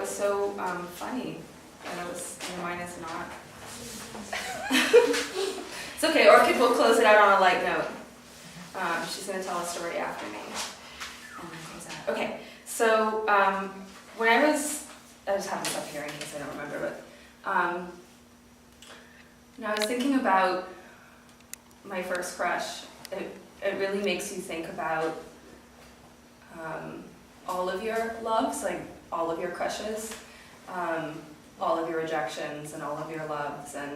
was so funny, and it was, mine is not. It's okay, Orchid will close it out on a light note. She's going to tell a story after me. And then close out. Okay, so when I just have this up here in case I don't remember, but when I was thinking about my first crush, it really makes you think about all of your loves, like all of your crushes, all of your rejections and all of your loves. And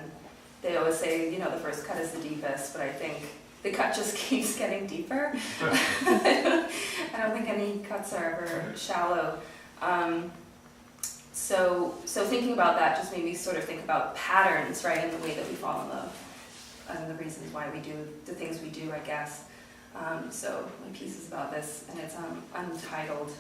they always say, the first cut is the deepest, but I think the cut just keeps getting deeper. I don't think any cuts are ever shallow. So thinking about that just made me sort of think about patterns, right, in the way that we fall in love, and the reasons why we do the things we do, I guess. So my piece is about this, and it's untitled.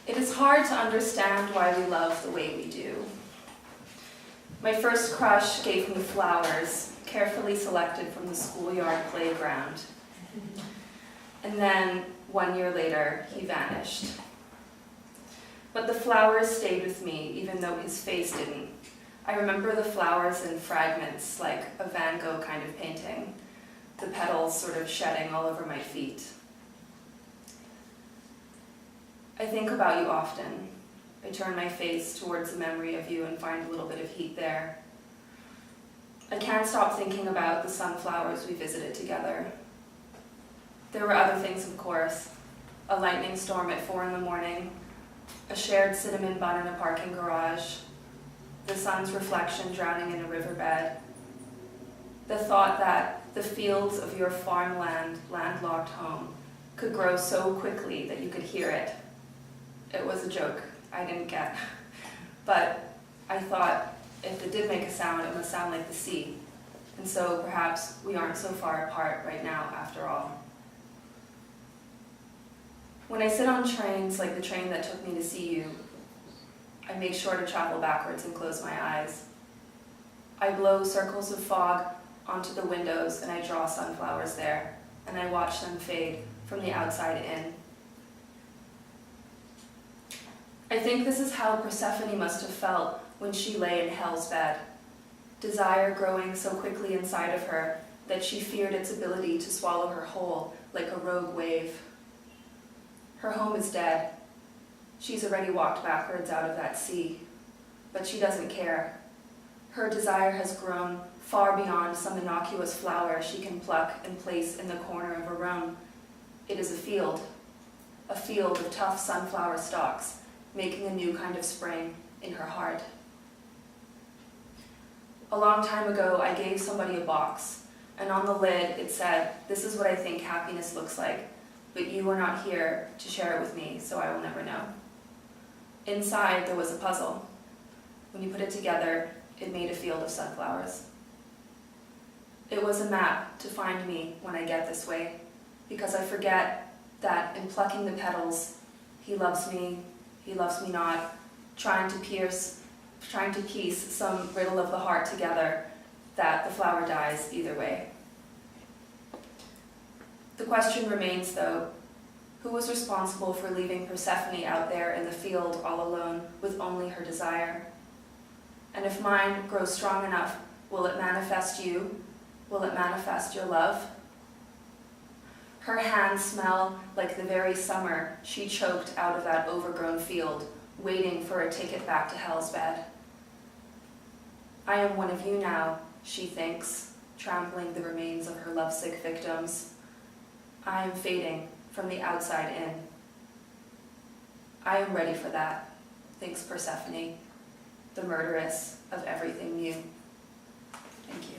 It is hard to understand why we love the way we do. My first crush gave me flowers, carefully selected from the schoolyard playground. And then, 1 year later, he vanished. But the flowers stayed with me, even though his face didn't. I remember the flowers in fragments, like a Van Gogh kind of painting, the petals sort of shedding all over my feet. I think about you often. I turn my face towards the memory of you and find a little bit of heat there. I can't stop thinking about the sunflowers we visited together. There were other things, of course. A lightning storm at 4 a.m, a shared cinnamon bun in a parking garage, the sun's reflection drowning in a riverbed, the thought that the fields of your farmland, landlocked home could grow so quickly that you could hear it. It was a joke I didn't get, but I thought if it did make a sound, it must sound like the sea, and so perhaps we aren't so far apart right now after all. When I sit on trains, like the train that took me to see you, I make sure to travel backwards and close my eyes. I blow circles of fog onto the windows and I draw sunflowers there, and I watch them fade from the outside in. I think this is how Persephone must have felt when she lay in hell's bed, desire growing so quickly inside of her that she feared its ability to swallow her whole like a rogue wave. Her home is dead. She's already walked backwards out of that sea, but she doesn't care. Her desire has grown far beyond some innocuous flower she can pluck and place in the corner of her room. It is a field of tough sunflower stalks, making a new kind of spring in her heart. A long time ago, I gave somebody a box, and on the lid it said, "This is what I think happiness looks like, but you are not here to share it with me, so I will never know." Inside, there was a puzzle. When you put it together, it made a field of sunflowers. It was a map to find me when I get this way, because I forget that in plucking the petals, he loves me not, trying to piece some riddle of the heart together, that the flower dies either way. The question remains, though, who was responsible for leaving Persephone out there in the field all alone with only her desire? And if mine grows strong enough, will it manifest you? Will it manifest your love? Her hands smell like the very summer she choked out of that overgrown field, waiting for a ticket back to hell's bed. I am one of you now, she thinks, trampling the remains of her lovesick victims. I am fading from the outside in. I am ready for that, thinks Persephone, the murderess of everything new. Thank you.